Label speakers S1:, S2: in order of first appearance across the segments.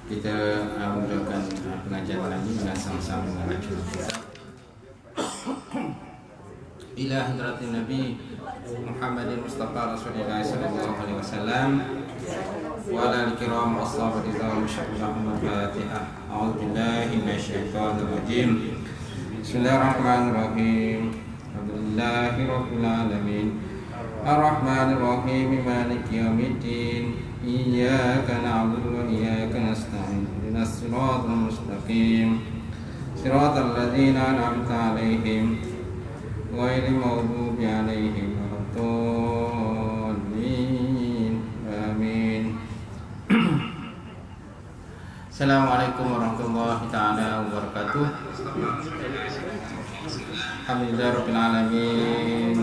S1: Kita mulakan pengajian malam ini dengan sama-sama membaca ila hadratin Nabi Muhammadin Mustafa Rasulullah sallallahu alaihi wasallam wa ala al-kiram ashabi ridwan syarrul Fatihah. A'udzu billahi minasyaitonir rajim. Bismillahirrahmanirrahim. Alhamdulillahi rabbil alamin. Ar-Rahmanir Rahim. Maliki yaumiddin. Iyyaka na'budu wa iyyaka nasta'in. Ihdinas siratal mustaqim. Siratal ladzina an'amta 'alaihim ghairil maghdubi 'alaihim waladdallin. Amin. Assalamualaikum warahmatullahi taala wabarakatuh. Alhamdulillahirabbil alamin.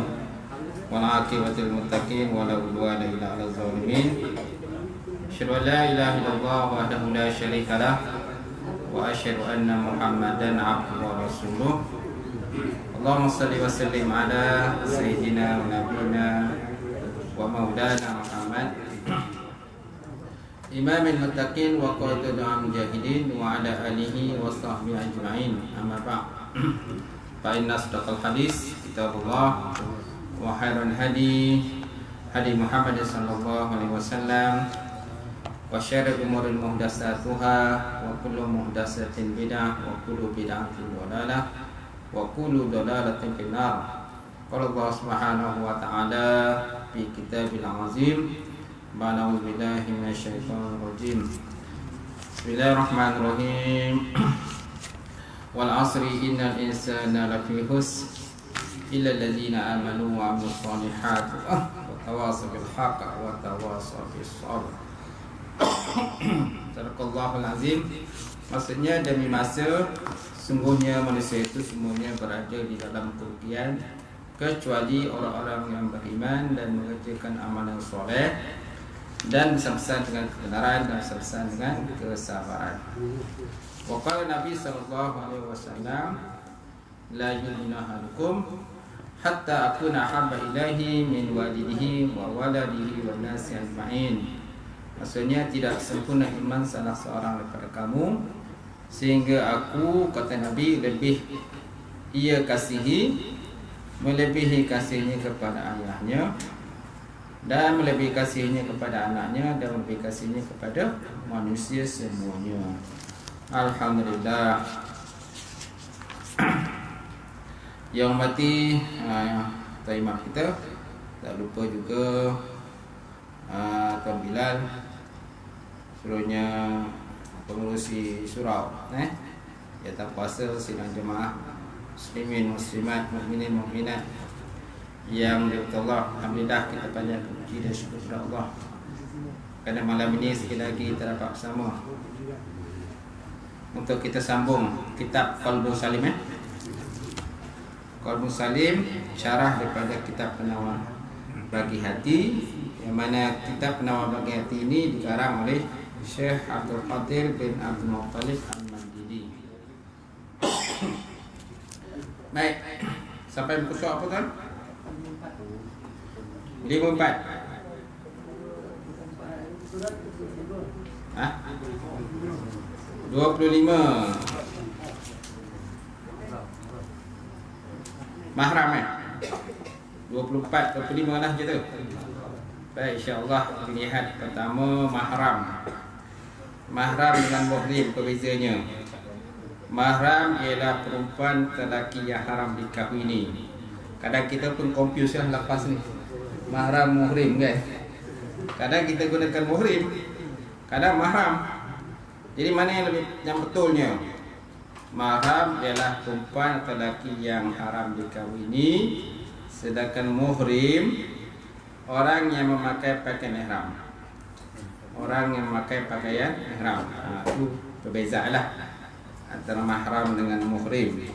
S1: Wal 'aqibatul muttaqin wa la udwana illa 'alal zalimin. Asyhadu an la ilaha illallah wahdahu la syarika lah wa asyhadu anna Muhammadan 'abduhu wa rasuluh. Allahumma shalli wa sallim ala sayyidina wa nabiyina wa maulana Muhammad imamil muttaqin wa qaidul mujahidin wa ala alihi wa sahbihi ajma'in. Amma ba'd. Fa inna asdaqal hadis kitabullah wa khairal hadi Muhammad sallallahu alaihi wasallam wa syarrul umuri muhdatsatuha wa kullu muhdatsatin bid'ah wa kullu bid'atin dhalalah wa kullu dhalalatin finnar. Qala Allah Subhanahu wa ta'ala fi kitabil azim. Ba'da billahi minasyaitonir rajim. Bismillahirrahmanirrahim. Wal 'asri innal insana lafi khusr illa alladziina aamanu wa 'amilus shalihati wa tawassaw bil haqqi wa tawassaw bis sabr. Sadaqallahul azim. Maksudnya demi masa sungguhnya manusia itu semuanya berada di dalam kerugian kecuali orang-orang yang beriman dan mengerjakan amalan soleh dan bersama-sama dengan kebenaran dan bersama-sama dengan kesabaran. Waqala Nabi sallallahu alaihi wasallam la yu'minu ahadukum hatta akuna habba ilaihi min walidihi wa waladihi wan nasi ajma'in. Maksudnya tidak sempurna iman salah seorang daripada kamu sehingga aku, kata Nabi, lebih ia kasihi melebihi kasihnya kepada ayahnya dan melebihi kasihnya kepada anaknya dan melebihi kasihnya kepada manusia semuanya. Alhamdulillah. Yang mati taimah kita, tak lupa juga Tuan Bilal, seluruhnya pengurusi surau Jatan puasa sidang jemaah muslimin muslimat mukminin mukminat yang dirahmati Allah. Alhamdulillah, kita panjatkan puji dan syukur kepada Allah kerana malam ini sekali lagi kita dapat bersama untuk kita sambung kitab Qalbun Salim. Qalbun Salim, syarah daripada kitab Penawar Bagi Hati, yang mana kitab Penawar Bagi Hati ini dikarang oleh Syekh Abdul Qadir bin Abdul Muttalib Al-Mandili. Baik, sampai muka surat apa tuan? 54. Hah? 25. Mahram 24, 25 lah kita. Baik, insya-Allah pilihan pertama mahram. Mahram dengan muhrim perbezanya. Mahram ialah perempuan lelaki yang haram dikahwini. Kadang kita pun confuse lah lepas ni. Mahram, muhrim kan. Kadang kita gunakan muhrim, kadang mahram. Jadi mana yang betulnya? Mahram ialah perempuan atau lelaki yang haram dikahwini, sedangkan muhrim orang yang memakai pakaian ihram. Orang yang memakai pakaian ihram. Itu perbezaanlah antara mahram dengan muhrim.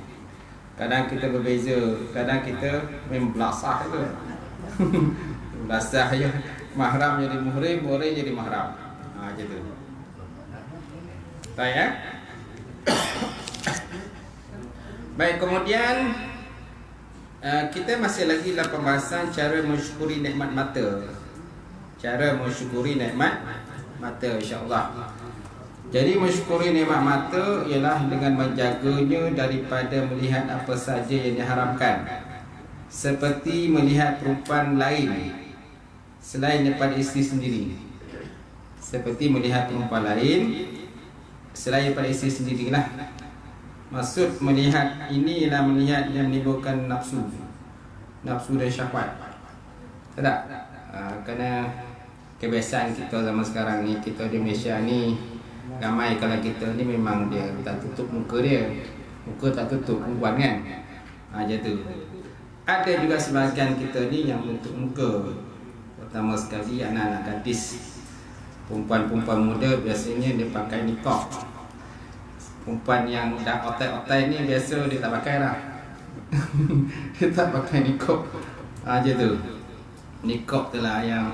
S1: Kadang kita berbeza, kadang kita membelasah itu. Belasah ya. Mahram jadi muhrim, muhrim jadi mahram. Macam tu. Baik ya. Baik, kemudian kita masih lagi dalam pembahasan cara mensyukuri nikmat mata. Cara mensyukuri nikmat mata, insya-Allah. Jadi mensyukuri nikmat mata ialah dengan menjaganya daripada melihat apa saja yang diharamkan, seperti melihat perempuan lain selain daripada isteri sendiri. Seperti melihat perempuan lain selain daripada isteri sendirilah. Maksud melihat ini ialah melihat yang menimbulkan nafsu dan syahwat. Tak? Kerana kebiasaan kita zaman sekarang ni, kita di Malaysia ni ramai, kalau kita ni memang dia tak tutup muka dia. Muka tak tutup perempuan kan. Macam tu. Ada juga sebahagian kita ni yang tutup muka. Pertama sekali anak-anak gadis, perempuan-perempuan muda biasanya dia pakai niqab. Perempuan yang dah otai-otai ni biasa dia tak pakai lah. Dia tak pakai niqab. Macam tu. Niqab tu lah yang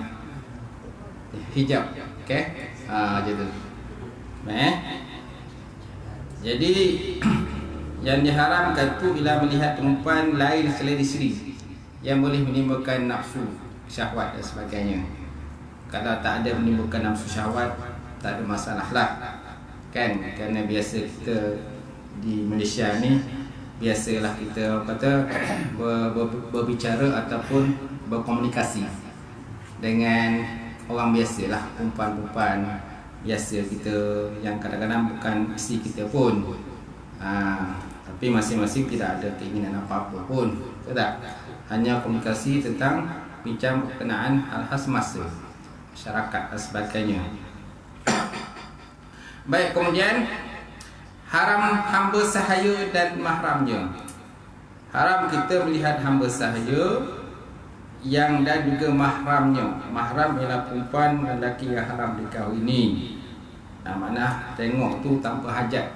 S1: hijab. Okay? Macam tu. Jadi yang diharamkan tu bila melihat perempuan lain selain isteri, yang boleh menimbulkan nafsu, syahwat dan sebagainya. Kalau tak ada menimbulkan nafsu syahwat, tak ada masalah lah. Kan? Kerana biasa kita di Malaysia ni, biasalah kita kata berbicara ataupun berkomunikasi dengan orang biasalah, perempuan-perempuan biasa kita yang kadang-kadang bukan isteri kita pun. Tapi masing-masing tidak ada keinginan apa-apa pun. Tak? Hanya komunikasi tentang bincang berkenaan hal-hal semasa, masyarakat dan sebagainya. Baik, kemudian haram hamba sahaya dan mahramnya. Haram kita melihat hamba sahaya yang dan juga mahramnya. Mahram ialah perempuan dan lelaki yang haram dikahwini. Maknanya tengok tu tanpa hajat.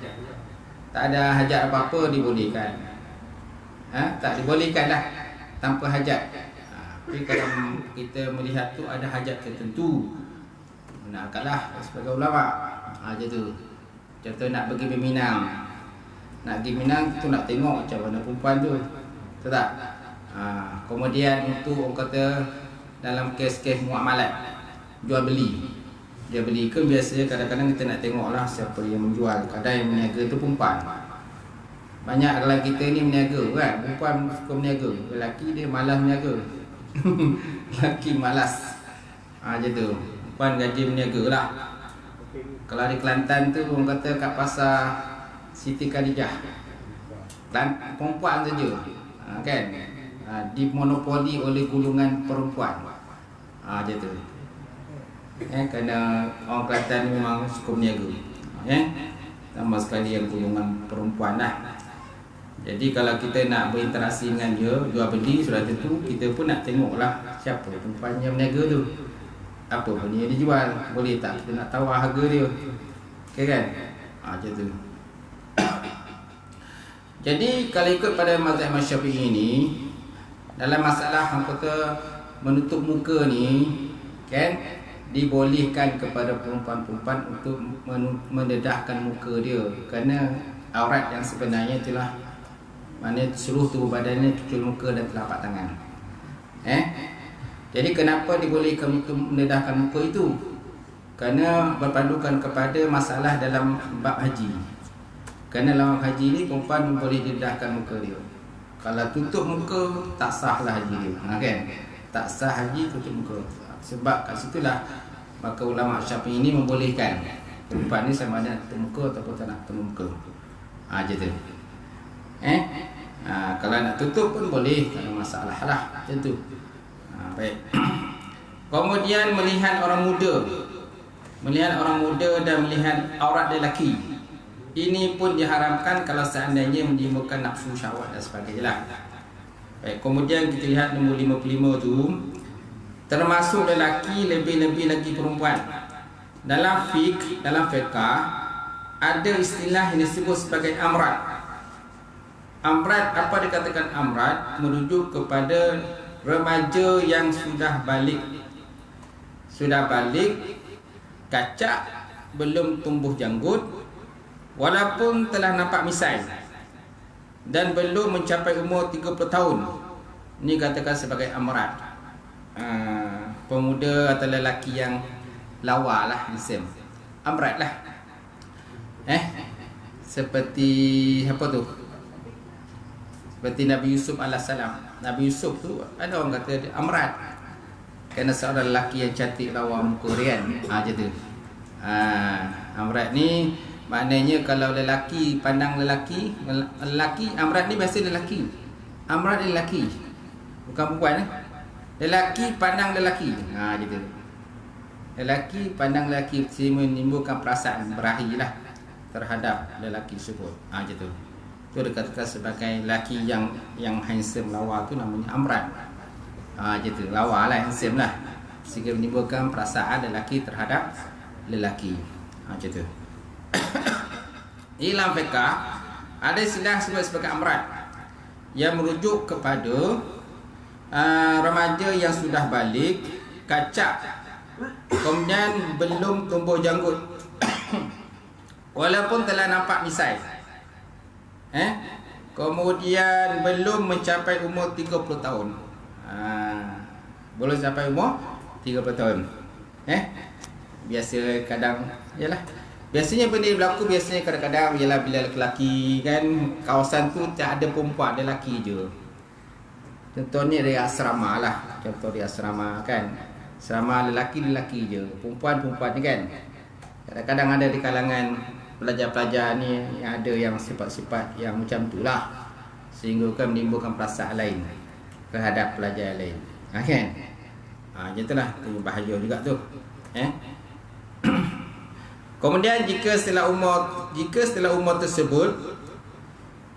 S1: Tak ada hajat apa-apa dibolehkan. Tak dibolehkan dah tanpa hajat. Tapi kalau kita melihat tu ada hajat tertentu, naklah sebagai ulama. Macam tu. Contoh nak pergi Minang. Nak pergi Minang tu nak tengok macam mana perempuan tu. Betul tak? Kemudian untuk orang kata dalam kes-kes muamalat, jual beli. Dia beli ke biasanya kadang-kadang kita nak tengoklah siapa yang menjual. Kadang yang meniaga tu perempuan. Banyak dalam kita ni meniaga kan, perempuan suka meniaga, lelaki dia malas meniaga. Lelaki malas. Macam tu. Perempuan gaji meniaga lah. Kalau di Kelantan tu orang kata kat pasar Siti Khadijah, perempuan saja. Kan? Dimonopoli oleh golongan perempuan. Macam tu. Kerana orang Kelantan ni memang suka berniaga. Tambah sekali yang golongan perempuan lah. Jadi kalau kita nak berinteraksi dengan dia, jual beli, sudah tentu kita pun nak tengoklah siapa perempuan yang berniaga tu, apa benda yang dia jual, boleh tak kita nak tawar harga dia. Okay kan? Macam tu. Jadi kalau ikut pada mazhab Imam Syafi'i ini, dalam masalah yang kata menutup muka ni, kan, dibolehkan kepada perempuan-perempuan untuk mendedahkan muka dia, kerana aurat yang sebenarnya itulah mana seluruh tubuh badannya, cucul muka dan telapak tangan. Jadi kenapa dibolehkan untuk mendedahkan muka itu? Kerana berpandukan kepada masalah dalam bab haji. Kerana dalam haji ni perempuan boleh didedahkan muka dia. Kalau tutup muka tak sah lah haji dia. Kan? Tak sah haji tutup muka. Sebab kat situlah maka ulama Syafi'i ini membolehkan perempuan ni sama ada tutup muka ataupun tak nak tutup muka. Macam tu. Kalau nak tutup pun boleh, tak ada masalah lah. Macam tu. Baik. Kemudian melihat orang muda. Melihat orang muda dan melihat aurat lelaki. Ini pun diharamkan kalau seandainya menimbulkan nafsu syahwat dan sebagainya lah. Baik, kemudian kita lihat nombor 55 tu. Termasuk lelaki lebih-lebih lagi perempuan. Dalam fiqh, dalam fiqah ada istilah yang disebut sebagai amrat. Amrat, apa dikatakan amrat? Merujuk kepada remaja yang sudah balik. Sudah balik, kacak, belum tumbuh janggut, walaupun telah nampak misai dan belum mencapai umur 30 tahun. Ini katakan sebagai amrat. Pemuda atau lelaki yang lawa lah, isim amrat lah. Seperti apa tu? Seperti Nabi Yusuf alaihissalam. Nabi Yusuf tu ada orang kata dia amrat, kerana seorang lelaki yang cantik lawa muka dia kan. Macam tu. Amrat ni maknanya kalau lelaki pandang lelaki amrat ni biasa lelaki. Amrat ni lelaki, bukan perempuan. Lelaki pandang lelaki. Macam tu. Lelaki pandang lelaki sehingga menimbulkan perasaan berahi lah terhadap lelaki tersebut. Macam tu. Itu dikatakan sebagai lelaki yang handsome lawa tu namanya amrat. Macam tu, lawa lah, handsome lah, sehingga menimbulkan perasaan lelaki terhadap lelaki. Macam tu. Dalam fiqah ada istilah sebut sebagai amrat yang merujuk kepada remaja yang sudah balik, kacak, kemudian belum tumbuh janggut walaupun telah nampak misai, kemudian belum mencapai umur 30 tahun. Belum sampai umur 30 tahun. Biasa kadang yalah. Biasanya benda berlaku biasanya kadang-kadang ialah bila lelaki kan, kawasan tu tak ada perempuan, lelaki je. Contohnya dari asrama lah. Contoh di asrama kan, asrama lelaki je, perempuan ni kan. Kadang-kadang ada di kalangan pelajar-pelajar ni yang ada yang sifat-sifat yang macam tu lah, sehingga kan menimbulkan perasaan lain terhadap pelajar lain. Kan? Macam itulah, tu bahaya juga tu. Kemudian jika setelah umur tersebut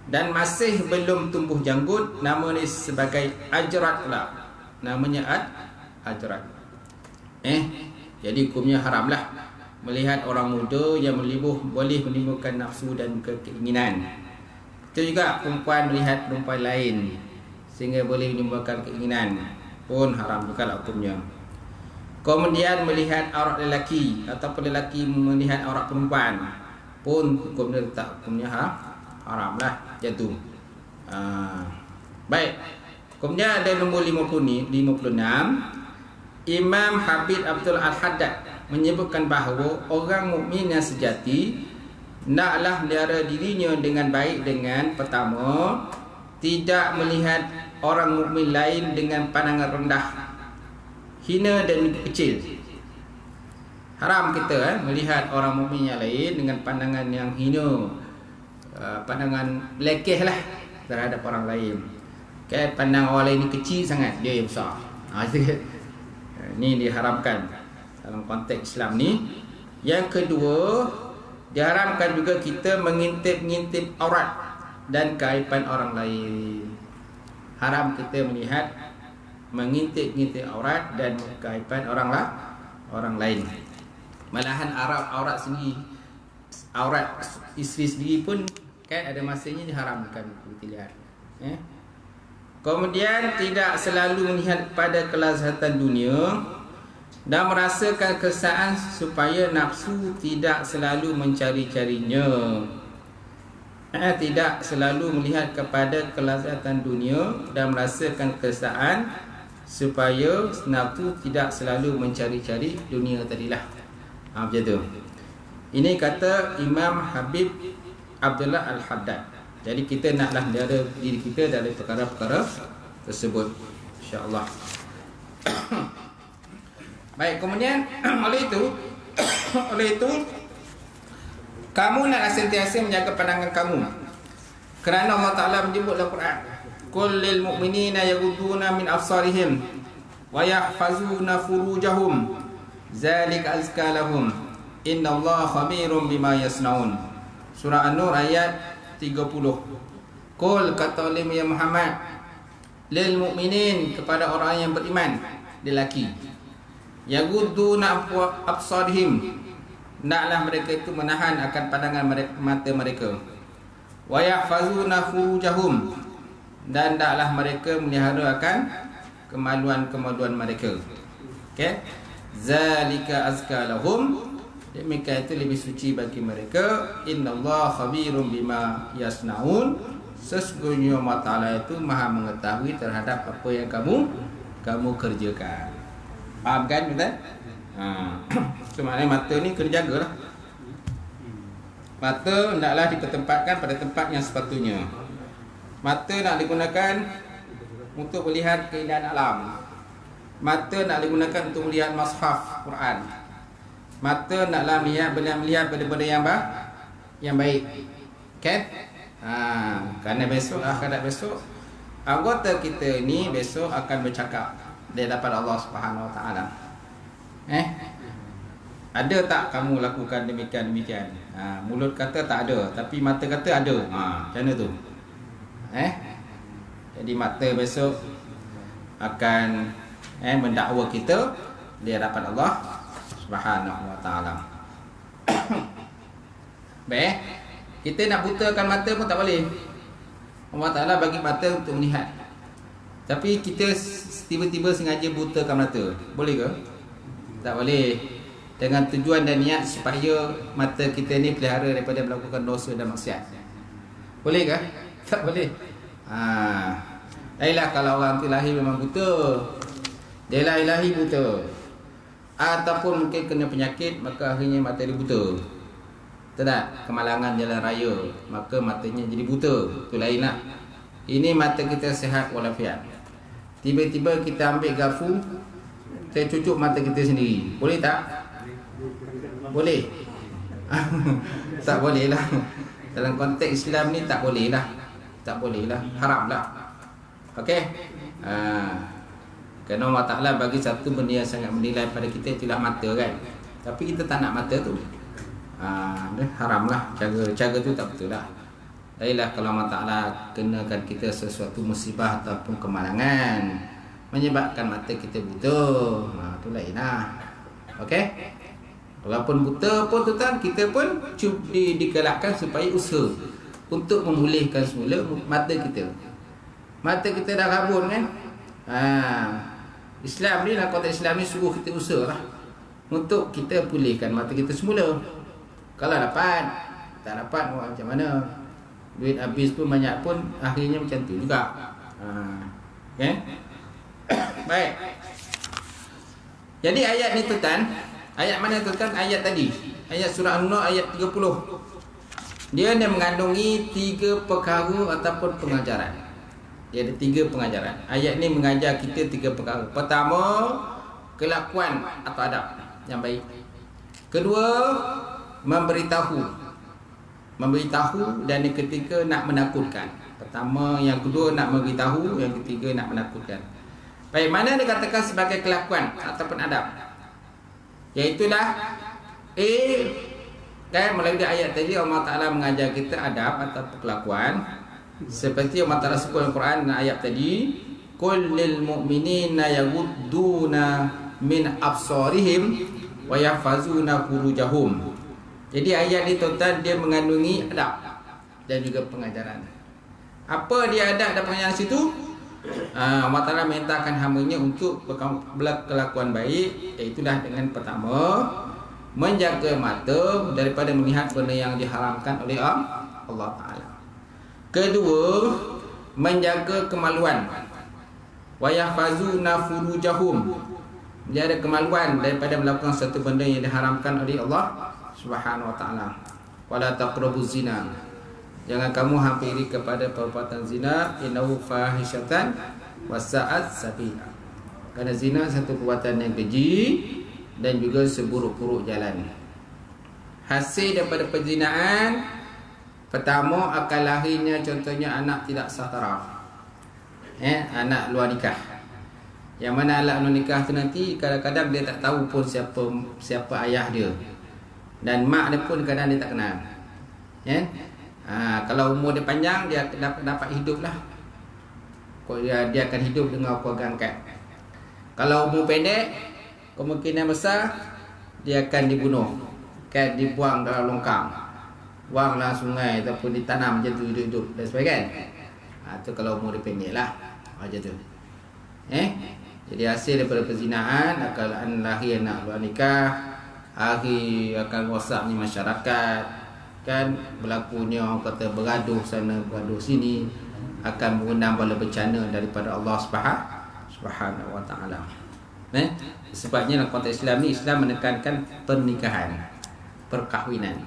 S1: dan masih belum tumbuh janggut, nama ni sebagai ajrat pula. Namanya ajrat. Jadi hukumnya haramlah melihat orang muda yang boleh menimbulkan nafsu dan keinginan. Itu juga perempuan melihat perempuan lain sehingga boleh menimbulkan keinginan, pun haram juga lah hukumnya. Kemudian melihat aurat lelaki ataupun lelaki melihat aurat perempuan pun hukumnya haram lah, jatuh. Baik. Kemudian ada nombor 56. Imam Habib Abdul Al-Haddad menyebutkan bahawa orang mukmin yang sejati naklah melihara dirinya dengan baik dengan pertama, tidak melihat orang mukmin lain dengan pandangan rendah, hina dan kecil. Haram kita melihat orang mukmin yang lain dengan pandangan yang hina, pandangan lekeh lah terhadap orang lain. Kan pandang orang lain ni kecil sangat, dia yang besar. Ini diharamkan dalam konteks Islam ni. Yang kedua, diharamkan juga kita mengintip-ngintip aurat dan keaiban orang lain. Haram kita melihat, mengintip-ngintip aurat dan keaiban orang lain. Malahan aurat sendiri, aurat isteri sendiri pun kan ada masanya diharamkan kita lihat. Kemudian tidak selalu melihat pada kelazatan dunia dan merasakan kesaan supaya nafsu tidak selalu mencari-carinya. Tidak selalu melihat kepada kelazatan dunia dan merasakan kesaan supaya nafsu tidak selalu mencari-cari dunia tadilah. Macam tu. Ini kata Imam Habib Abdullah Al-Haddad. Jadi kita naklah melihara diri kita dari perkara-perkara tersebut, insya-Allah. Baik, kemudian oleh itu kamu naklah sentiasa menjaga pandangan kamu Kerana Allah Ta'ala menyebut dalam Quran, qul lil mu'minina yaghudduna min absarihim wa yahfazuna furujahum zalika azka lahum innallaha khabirum bima yasnaun. Surah An-Nur ayat 30. Qul, kata oleh ya Muhammad, lil mu'minin, kepada orang yang beriman, lelaki, yaghudduna absarihim, naklah mereka itu menahan akan pandangan mata mereka, wa yahfazuna furujahum, dan taklah mereka melihara akan kemaluan-kemaluan mereka. Okey, zalika azka lahum, demikian itu lebih suci bagi mereka. Innallaha khabirum bima yasnaun, sesungguhnya Allah Ta'ala itu maha mengetahui terhadap apa yang kamu kerjakan. Faham kan Ustaz? So maknanya mata ni kena jagalah. Mata hendaklah ditempatkan pada tempat yang sepatutnya. Mata nak digunakan untuk melihat keindahan alam. Mata nak digunakan untuk melihat mushaf Quran. Mata naklah melihat benda-benda yang baik. Kan? Kerana besok, akhirat besok, anggota kita ni besok akan bercakap di hadapan Allah Subhanahu Wa Taala. Ada tak kamu lakukan demikian? Mulut kata tak ada, tapi mata kata ada. Macam mana tu? Jadi mata besok akan mendakwa kita di hadapan Allah Subhanahu Wa Taala. Baik, kita nak butakan mata pun tak boleh. Allah Taala bagi mata untuk melihat, tapi kita tiba-tiba sengaja butakan mata, boleh ke? Tak boleh. Dengan tujuan dan niat supaya mata kita ni pelihara daripada melakukan dosa dan maksiat. Boleh ke? Tak boleh. Lainlah kalau orang tu lahir memang buta, dia lahir buta, ataupun mungkin kena penyakit, maka akhirnya mata dia buta. Tak? Kemalangan jalan raya, maka matanya jadi buta. Itu lainlah. Ini mata kita sihat walafiat. Tiba-tiba kita ambil garfu, kita cucuk mata kita sendiri. Boleh tak? Boleh. Tak boleh lah. Dalam konteks Islam ni tak boleh lah. Tak boleh lah. Haram lah. Okey. Kerana Allah Ta'ala bagi satu benda yang sangat menilai pada kita, itulah mata kan. Tapi kita tak nak mata tu. Haram lah. Cara tu tak betul lah. Lainlah kalau Allah Ta'ala kenakan kita sesuatu musibah ataupun kemalangan, menyebabkan mata kita buta, tu lain lah. Okey. Walaupun buta pun tuan, kita pun digalakkan supaya usaha untuk memulihkan semula mata kita. Mata kita dah rabun kan. Islam ni, dalam konteks Islam ni, suruh kita usaha lah untuk kita pulihkan mata kita semula. Kalau dapat, tak dapat macam mana, duit habis pun banyak pun, akhirnya macam tu juga. Okay? Baik. Jadi ayat ni tuan, ayat mana tuan? Ayat tadi, ayat surah An-Nur ayat 30. Dia mengandungi 3 perkara ataupun pengajaran. Dia ada 3 pengajaran. Ayat ni mengajar kita 3 perkara. Pertama, kelakuan atau adab yang baik. Kedua, memberitahu, dan yang ketiga nak menakutkan. Pertama, yang kedua nak memberitahu, yang ketiga nak menakutkan. Baik, mana dikatakan sebagai kelakuan ataupun adab? Iaitulah kan melalui ayat tadi Allah Ta'ala mengajar kita adab atau kelakuan, seperti Allah Ta'ala sebut dalam Quran dan ayat tadi, qul lil mu'minina yaghudduna min absarihim wa yahfazuna furujahum. Jadi ayat ni tuan-tuan, dia mengandungi adab dan juga pengajaran. Apa dia adab dan pengajaran situ? Allah Ta'ala mintakan hamba-Nya untuk berkelakuan baik, iaitulah dengan pertama, menjaga mata daripada melihat benda yang diharamkan oleh Allah Ta'ala. Kedua, menjaga kemaluan. Wa yahfazuna furujahum, menjaga kemaluan daripada melakukan satu benda yang diharamkan oleh Allah Subhanahu Wa Ta'ala. Wala taqrabuz zina, jangan kamu hampiri kepada perbuatan zina, innahu fahisyatan wasa'at sabila, kerana zina satu perbuatan yang keji dan juga seburuk-buruk jalan. Hasil daripada perzinaan Pertama, akan lahirnya contohnya anak tidak satarah, anak luar nikah. Yang mana anak luar nikah tu nanti kadang-kadang dia tak tahu pun siapa ayah dia, dan mak dia pun kadang dia tak kenal. Kalau umur dia panjang, dia dapat hidup lah. Dia akan hidup dengan keluarga angkat. Kalau umur pendek, kemungkinan besar dia akan dibunuh, dibuang dalam longkang, buanglah sungai ataupun ditanam macam tu, hidup-hidup dan sebagainya. Itu kalau umur dia pendek lah macam tu. Jadi hasil daripada perzinahan akan lahir anak luar nikah, akan rosaknya masyarakat, kan berlakunya orang kata bergaduh sana bergaduh sini, akan mengundang bala bencana daripada Allah Subhanahu wa taala. Sebabnya dalam konteks Islam ni, Islam menekankan pernikahan, perkahwinan.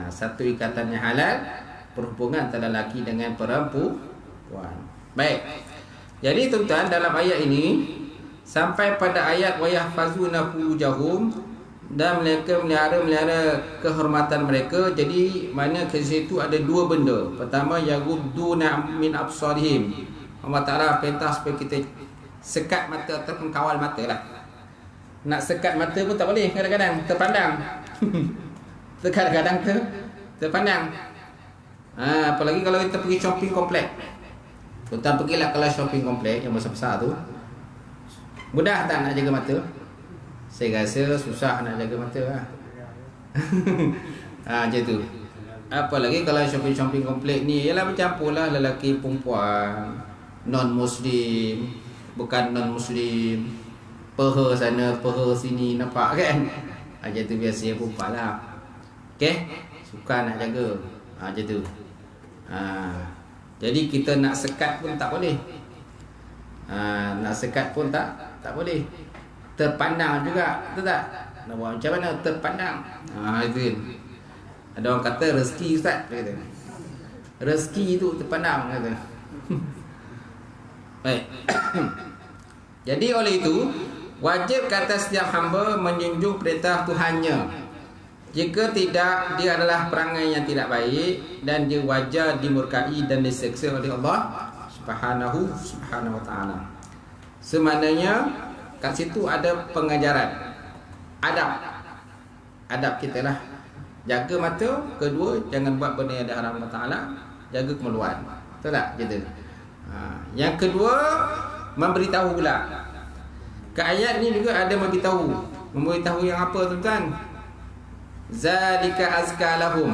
S1: Satu ikatan yang halal, perhubungan antara lelaki dengan perempuan. Baik. Jadi tuan-tuan, dalam ayat ini sampai pada ayat wa yahfazuna furujahum, dan mereka melihara kehormatan mereka. Jadi mana ke situ ada dua benda. Pertama, yaghudduna min absarihim. Allah Taala perintah supaya kita sekat mata ataupun kawal mata lah. Nak sekat mata pun tak boleh, kadang-kadang terpandang. Kadang-kadang terpandang. Apalagi kalau kita pergi shopping komplek. Tuan pergilah kalau shopping komplek yang besar-besar tu, mudah tak nak jaga mata? Saya rasa susah nak jaga mata lah. Macam tu. Apalagi kalau shopping komplek ni ialah bercampur lah lelaki perempuan, non-Muslim, bukan non-Muslim, peha sana, peha sini, nampak kan? Macam tu biasa perempuan lah. Suka nak jaga. Macam tu. Jadi kita nak sekat pun tak boleh. Nak sekat pun tak boleh. Terpandang juga, betul tak? Nak buat macam mana terpandang? Itu. Ada orang kata rezeki ustaz, dia kata. Rezeki tu terpandang, kata. Baik. Jadi oleh itu, wajib kata setiap hamba menjunjung perintah Tuhannya. Jika tidak, dia adalah perangai yang tidak baik dan dia wajar dimurkai dan diseksa oleh Allah Subhanahu wa taala. Semaknanya kat situ ada pengajaran adab kita lah. Jaga mata. Kedua, jangan buat benda yang diharam Allah Taala. Jaga kemaluan. Betul tak? Gitu. Yang kedua, memberitahu pula. Ke ayat ni juga ada memberitahu yang apa tuan-tuan? Zalika azka lahum.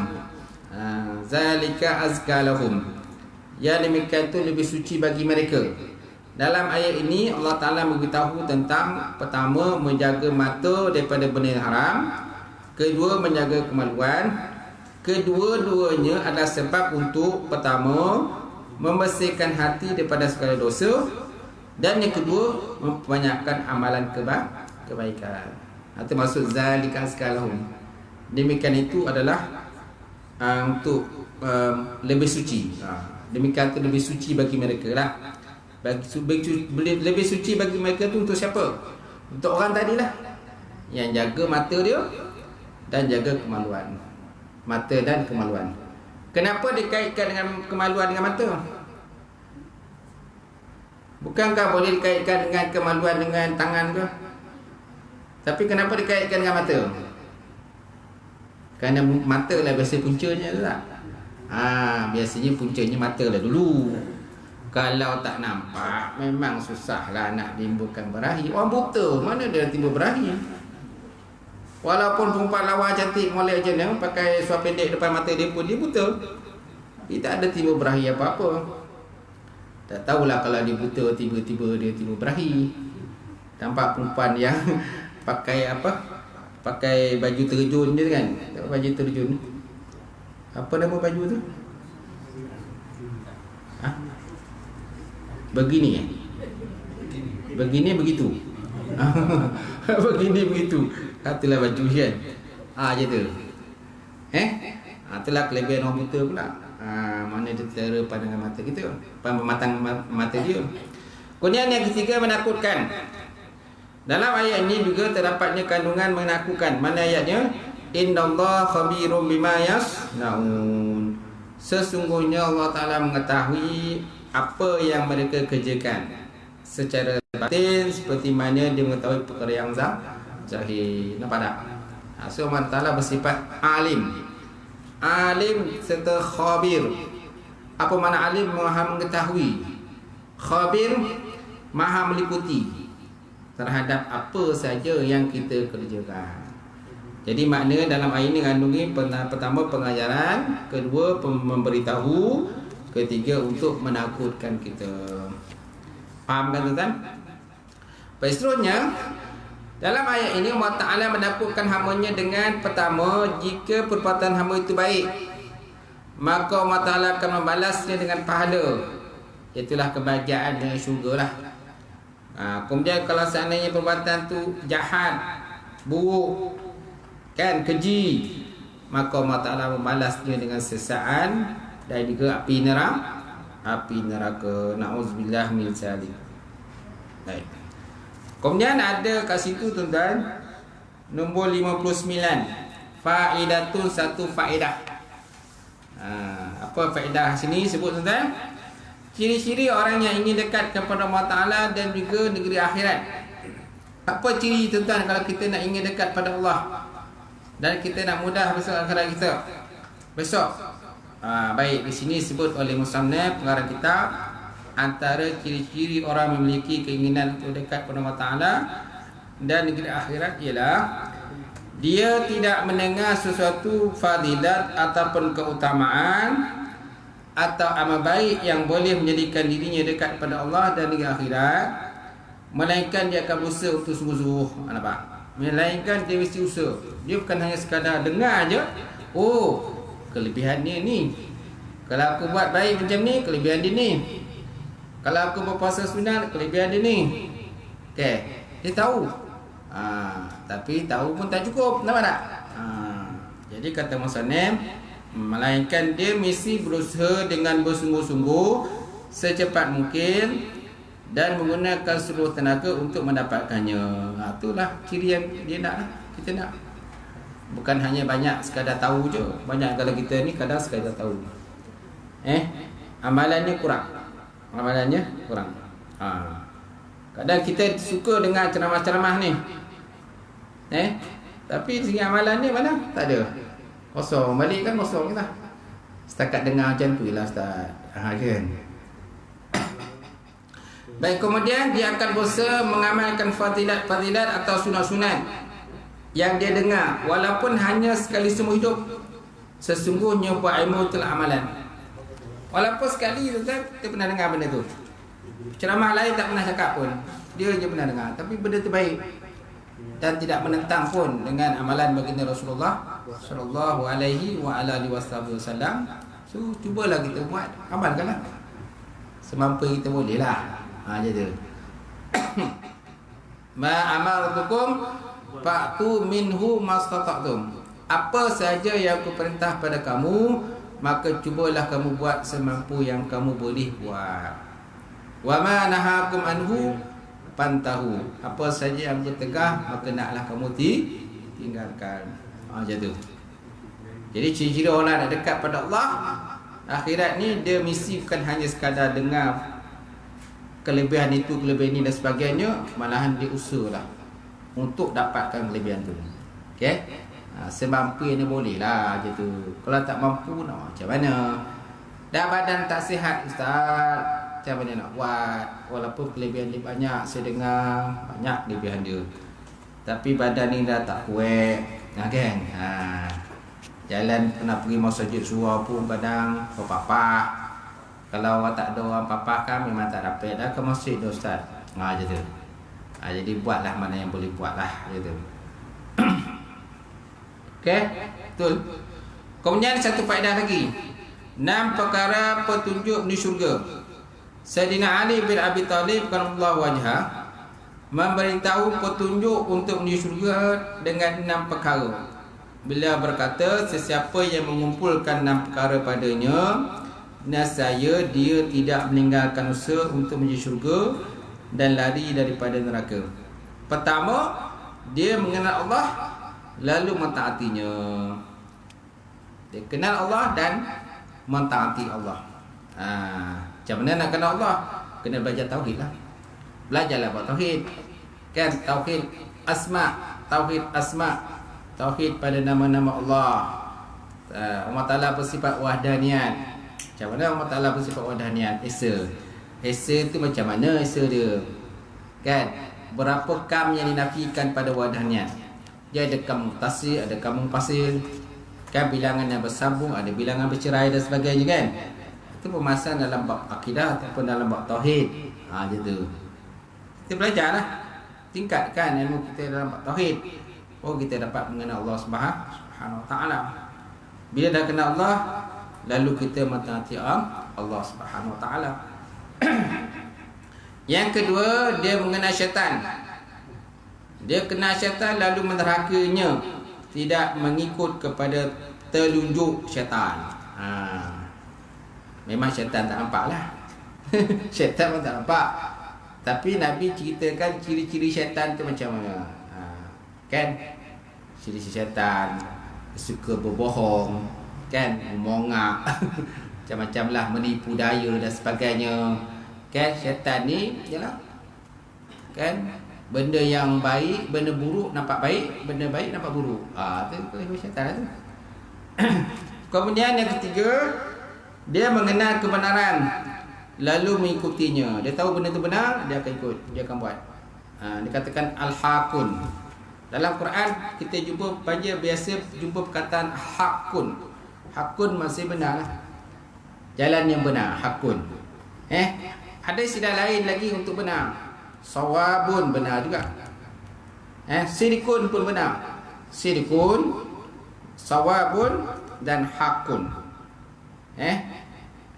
S1: Zalika azka lahum. Yang demikian tu lebih suci bagi mereka. Dalam ayat ini Allah Ta'ala memberitahu tentang pertama, menjaga mata daripada benda yang haram. Kedua, menjaga kemaluan. Kedua-duanya adalah sebab untuk pertama, membersihkan hati daripada segala dosa. Dan yang kedua, memperbanyakkan amalan kebaikan. Itu maksud zalika azka lahum. Demikian itu adalah untuk lebih suci. Demikian itu lebih suci bagi mereka lah. Lebih suci bagi mereka tu untuk siapa? Untuk orang tadi lah, yang jaga mata dia dan jaga kemaluan. Mata dan kemaluan. Kenapa dikaitkan dengan kemaluan dengan mata? Bukankah boleh dikaitkan dengan kemaluan dengan tangan ke? Tapi kenapa dikaitkan dengan mata? Kerana mata lah biasa puncanya tu tak? Biasanya puncanya mata lah dulu. Kalau tak nampak, memang susah lah nak timbulkan berahi. Orang buta, mana dia timbul berahi? Walaupun perempuan lawa cantik molek macam mana, pakai suap pendek depan mata dia pun, dia buta. Dia tak ada timbul berahi apa-apa. Tak tahulah kalau dia buta, tiba-tiba dia timbul berahi. Nampak perempuan yang pakai apa? Pakai baju terjun je kan? Baju terjun. Apa nama baju tu? Begini begitu. Begini begitu. Itulah baju kan. Macam tu. Itulah kelebihan orang buta pula. Mana dia tertera pandangan mata kita, pematang mata dia. Kemudian yang ketiga, menakutkan. Dalam ayat ini juga terdapatnya kandungan menakutkan. Mana ayatnya? Innallaha khabirum bima yasnaun. Sesungguhnya Allah Ta'ala mengetahui apa yang mereka kerjakan secara batin, seperti mana dia mengetahui perkara yang zahir. Nampak tak? So Allah Ta'ala bersifat alim, alim serta khabir. Apa makna alim? Maha mengetahui. Khabir, maha meliputi terhadap apa saja yang kita kerjakan. Jadi makna dalam ayat ini kandungi pertama pengajaran, kedua memberitahu, ketiga untuk menakutkan kita. Faham kan tuan-tuan? Baik, seterusnya dalam ayat ini Allah Ta'ala menakutkan hamba-Nya dengan pertama, jika perbuatan hamba itu baik, maka Allah Ta'ala akan membalasnya dengan pahala. Itulah kebahagiaan dengan syurga lah. Kemudian kalau seandainya perbuatan tu jahat, buruk, kan, keji, maka Allah Ta'ala membalasnya dengan sesaan dan juga api neraka. Na'udzubillah min zalik. Baik. Kemudian ada kat situ tuan-tuan, nombor 59, faidatun, satu faedah. Apa faedah sini sebut tuan-tuan? Ciri-ciri orang yang ingin dekat kepada Allah Ta'ala dan juga negeri akhirat. Apa ciri tuan-tuan kalau kita nak ingin dekat pada Allah dan kita nak mudah besok akhirat kita besok? Baik, di sini disebut oleh musannaf pengarang kitab, antara ciri-ciri orang memiliki keinginan untuk dekat kepada Allah Ta'ala dan negeri akhirat ialah dia tidak mendengar sesuatu fadilat ataupun keutamaan atau amal baik yang boleh menjadikan dirinya dekat kepada Allah dan negeri akhirat, melainkan dia akan berusaha untuk sungguh-sungguh. Nampak? Melainkan dia mesti usaha. Dia bukan hanya sekadar dengar aja. Oh, kelebihannya ni. Kalau aku buat baik macam ni, kelebihan dia ni. Kalau aku berpuasa sunat, kelebihan dia ni. Okay, dia tahu. Tapi tahu pun tak cukup. Nampak tak? Jadi kata musannaf, melainkan dia mesti berusaha dengan bersungguh-sungguh secepat mungkin dan menggunakan seluruh tenaga untuk mendapatkannya. Itulah ciri yang dia nak. Kita nak. Bukan hanya banyak sekadar tahu je. Banyak kalau kita ni kadang sekadar tahu. Amalannya kurang. Kadang kita suka dengar ceramah-ceramah ni. Tapi segi amalannya mana? Tak ada. Kosong. Balik kan kosong kita. Setakat dengar macam tu lah Ustaz. Kan? Baik, kemudian dia akan berusaha mengamalkan fadilat-fadilat atau sunat-sunat yang dia dengar, walaupun hanya sekali seumur hidup. Sesungguhnya buat ilmu itulah amalan. Walaupun sekali tuan-tuan kita pernah dengar benda tu. Ceramah lain tak pernah cakap pun, dia je pernah dengar. Tapi benda tu baik dan tidak menentang pun dengan amalan baginda Rasulullah sallallahu alaihi wa ala alihi wasallam. So cubalah kita buat, amalkanlah semampu kita boleh lah. Macam tu. Ma amartukum fa'tu minhu mastata'tum. Apa saja yang aku perintah pada kamu, maka cubalah kamu buat semampu yang kamu boleh buat. Wa ma nahakum anhu pantahu. Apa saja yang bertegah, maka naklah kamu tinggalkan. Macam tu. Jadi ciri-ciri orang nak dekat pada Allah akhirat ni, dia mesti bukan hanya sekadar dengar kelebihan itu, kelebihan ini dan sebagainya, malahan dia usahalah untuk dapatkan kelebihan tu. Okey? Semampu yang dia boleh lah macam tu. Kalau tak mampu nak macam mana? Dah badan tak sihat Ustaz, macam mana nak buat? Walaupun kelebihan dia banyak, saya dengar banyak kelebihan dia, tapi badan ni dah tak kuat. Kan? Jalan pernah pergi masjid surau pun kadang berpapah. Kalau awak tak ada orang papahkan, memang tak dapat dah ke masjid dah Ustaz. Macam tu. Jadi buatlah mana yang boleh buatlah. Macam tu. Okey? Betul. Kemudian satu faedah lagi. 6 perkara petunjuk di syurga. Sayyidina Ali bin Abi Talib karramallahu wajhah memberitahu petunjuk untuk di syurga dengan 6 perkara. Beliau berkata, sesiapa yang mengumpulkan 6 perkara padanya, nescaya dia tidak meninggalkan usaha untuk menuju syurga dan lari daripada neraka. Pertama, dia mengenal Allah lalu mentaatinya. Dia kenal Allah dan mentaati Allah. Macam mana nak kenal Allah? Kena belajar tauhid lah. Belajarlah buat tauhid. Kan tauhid asma, tauhid pada nama-nama Allah. Allah Taala bersifat wahdaniat. Macam mana Allah Taala bersifat wahdaniat? Esa tu macam mana esa dia? Kan? Berapa kam yang dinafikan pada wahdaniat? Dia ada kam muttasil, ada kam munfasil. Kan bilangan yang bersambung, ada bilangan bercerai dan sebagainya kan? Itu permasalahan dalam bab akidah ataupun dalam bab tauhid. Gitu. Kita belajarlah. Tingkatkan ilmu kita dalam bab tauhid. Kita dapat mengenal Allah Subhanahu Wa Taala. Bila dah kenal Allah, lalu kita mentaati Allah Subhanahu Wa Taala. Yang kedua, dia mengenal syaitan. Dia kenal syaitan lalu menerhakanya, tidak mengikut kepada telunjuk syaitan. Memang syaitan tak nampak lah. Syaitan pun tak nampak. Tapi Nabi ceritakan ciri-ciri syaitan tu macam mana. Kan? Ciri-ciri syaitan suka berbohong, kan? Memongak. Macam-macam lah, menipu daya dan sebagainya. Kan? Syaitan ni yalah, kan? Benda yang baik, benda buruk nampak baik, benda baik nampak buruk. Itu syaitan lah tu. Kemudian yang ketiga, dia mengenal kebenaran lalu mengikutinya. Dia tahu benda tu benar, dia akan ikut, dia akan buat. Dikatakan al-hakun. Dalam Quran kita biasa jumpa perkataan hakun. Hakun masih benar lah. Jalan yang benar, hakun. Ada istilah lain lagi untuk benar. Sawabun benar juga. Sirikun pun benar. Sirikun, sawabun dan hakun.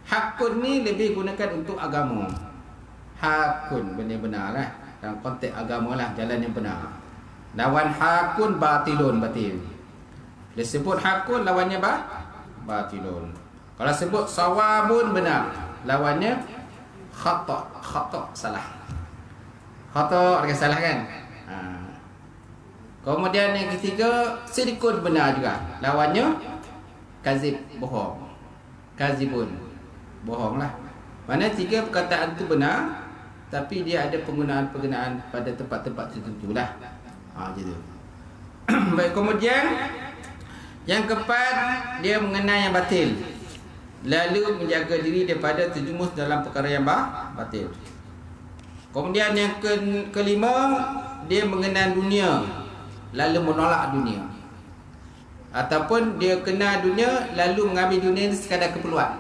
S1: Hakun ni lebih gunakan untuk agama. Hakun benar-benar lah. Dalam konteks agama lah, jalan yang benar. Lawan hakun batilun, batil. Dia sebut hakun, lawannya batilun. Kalau sebut sawabun benar, lawannya khata, salah. Khata dengan salah kan? Kemudian yang ketiga, sidqun benar juga. Lawannya kazib, bohong. Kazibun, bohong lah. Mana tiga perkataan itu benar, tapi dia ada penggunaan pada tempat-tempat tertentu lah. Gitu. Baik, kemudian yang keempat, dia mengenal yang batil, lalu menjaga diri daripada terjumus dalam perkara yang batil. Kemudian yang kelima, dia mengenal dunia, lalu menolak dunia. Ataupun dia kenal dunia, lalu mengambil dunia itu sekadar keperluan.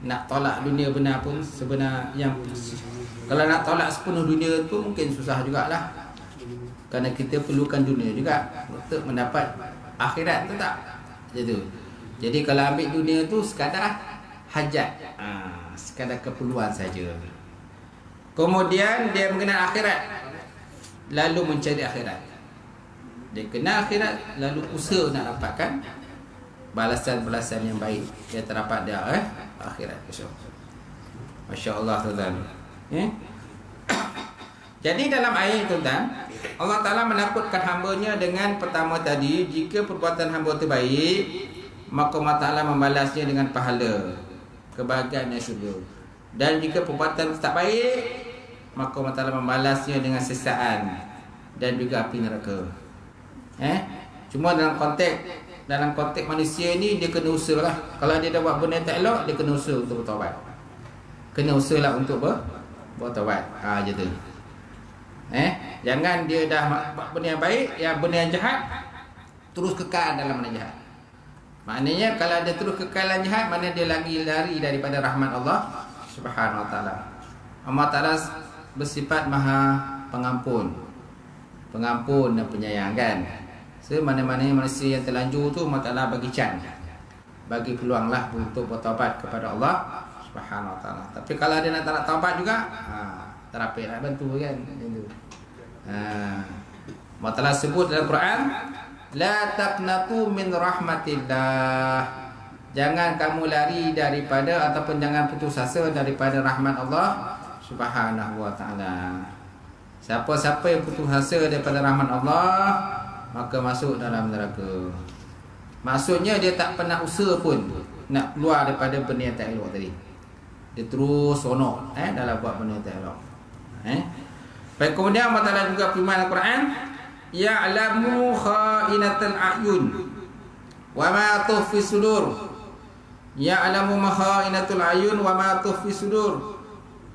S1: Nak tolak dunia benar pun sebenar yang, kalau nak tolak sepenuh dunia tu mungkin susah jugalah. Kerana kita perlukan dunia juga untuk mendapat akhirat, tu tak? Jadi kalau ambil dunia tu sekadar hajat, sekadar keperluan saja. Kemudian dia mengenal akhirat, lalu mencari akhirat. Dia kenal akhirat, lalu usaha nak dapatkan balasan-balasan yang baik. Dia terdapat dia akhirat. Masya Allah, tuan-tuan. Jadi dalam ayat itu, tuan, Allah Ta'ala menakutkan hambanya dengan pertama tadi, jika perbuatan hamba itu baik, maka Allah Ta'ala membalasnya dengan pahala, kebahagiaan yang syurga. Dan jika perbuatan tak baik, maka Allah Ta'ala membalasnya dengan sesaan dan juga api neraka. Cuma dalam konteks manusia ni, dia kena usaha lah. Kalau dia dah buat benda tak elok, dia kena usaha untuk bertaubat. Kena usaha lah untuk bertaubat. Macam tu. Jangan dia dah buat benda yang baik, benda yang jahat, terus kekal dalam benda jahat. Maknanya kalau dia terus kekal dalam jahat, mana dia lagi lari daripada rahmat Allah Subhanahu Wa Taala. Allah Taala bersifat Maha Pengampun dan penyayang, kan? Mana-mana manusia yang terlanjur tu, Allah Ta'ala bagi bagi peluang lah untuk bertaubat kepada Allah Subhanahu Wa Ta'ala. Tapi kalau dia nak tak nak taubat juga, terapi nak bantu, kan? Allah Ta'ala sebut dalam Quran, la taqnatu min rahmatillah. Jangan kamu lari daripada, ataupun jangan putus asa daripada rahmat Allah Subhanahu Wa Ta'ala. Siapa-siapa yang putus asa daripada rahmat Allah, maka masuk dalam neraka. Maksudnya dia tak pernah usaha pun nak keluar daripada benda yang tak elok tadi. Dia terus sonok dalam buat benda yang tak elok. Baik, kemudian Allah Ta'ala juga firman Al-Quran, ya'lamu kha'inatal a'yun wa ma tukhfi sudur. Ya'lamu kha'inatul a'yun wa ma tukhfi sudur.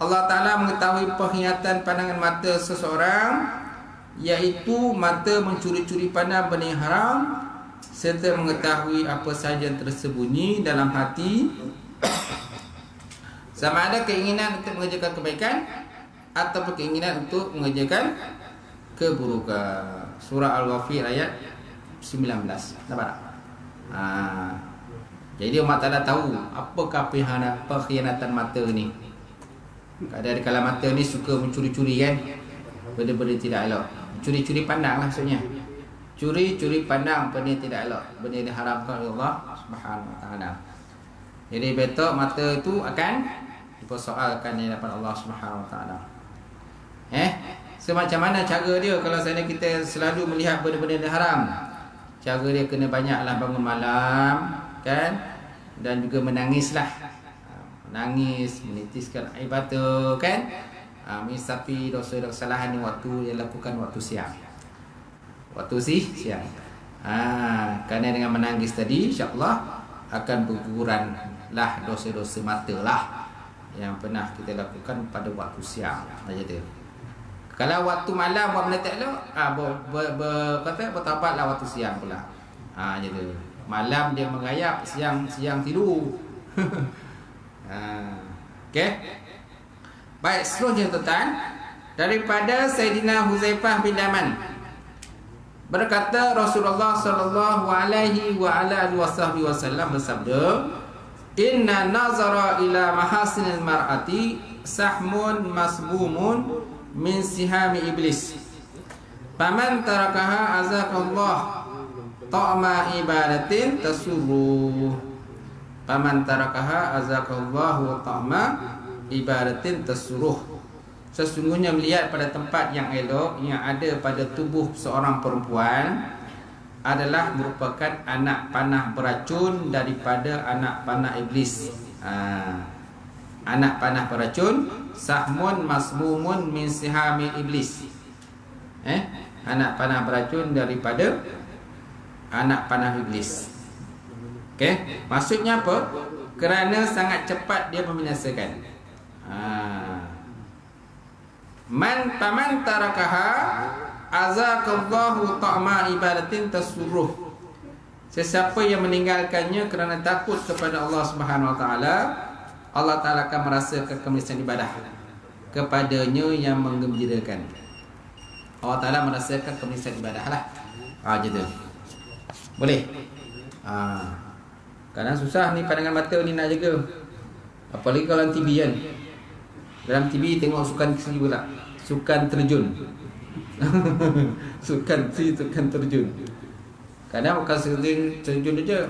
S1: Allah Ta'ala mengetahui pengkhianatan pandangan mata seseorang, iaitu mata mencuri-curi pandang benda yang haram, serta mengetahui apa sahaja yang tersembunyi dalam hati, sama ada keinginan untuk mengerjakan kebaikan ataupun keinginan untuk mengerjakan keburukan. Surah Al-Ghafir ayat 19. Nampak tak? Jadi Allah Ta'ala tahu apakah pengkhianatan mata ni. Kadang-kadang mata ni suka mencuri-curi kan, benda-benda tidak elok. Curi-curi pandang lah maksudnya. Curi-curi pandang benda tidak elok, benda yang diharamkan oleh Allah Subhanahu Wa Ta'ala. Jadi betul mata itu akan dipersoalkan di hadapan Allah Subhanahu Wa Ta'ala. Macam mana cara dia kalau seandainya kita selalu melihat benda-benda yang haram? Cara dia kena banyaklah bangun malam kan, dan juga menangislah. Menangis, menitiskan air mata kan, menyesapi dosa-dosa kesalahan yang waktu yang lakukan waktu siang. Waktu siang. Kerana dengan menangis tadi insya-Allah akan bergugurlah dosa-dosa mata lah yang pernah kita lakukan pada waktu siang. Macam tu. Kalau waktu malam buat benda tak elok, bertabatlah waktu siang pula. Macam tu. Malam dia mengayap, siang tidur. Okey. Baik, seterusnya tuan, daripada Sayyidina Huzaifah bin Yaman, berkata Rasulullah sallallahu alaihi wasallam bersabda, inna nazara ila mahasinil mar'ati sahmun masbumun min sihami iblis, faman tarakaha azakallah ta'ma ibadatin tasurruh. Faman tarakaha azakallahu ta'ma ibadatin tasurruh. Sesungguhnya melihat pada tempat yang elok yang ada pada tubuh seorang perempuan adalah merupakan anak panah beracun daripada anak panah iblis. Anak panah beracun, sahmun masmumun min sihami iblis. Anak panah beracun daripada anak panah iblis. Okey, maksudnya apa? Kerana sangat cepat dia membinasakan. Paman tarakaha azakallahu ta'ma ibadatin tasurruh. Sesiapa yang meninggalkannya kerana takut kepada Allah Subhanahu Wa Taala, Allah Taala akan merasakan kemenisan ibadah kepadanya yang menggembirakan. Allah Taala merasakan kemenisan ibadah lah. Gitu. Boleh? Kadang susah ni pandangan mata ni nak jaga. Apalagi kalau TV kan. Dalam TV tengok sukan sini pula. Sukan terjun. sukan terjun. Kadang bukan sering terjun saja.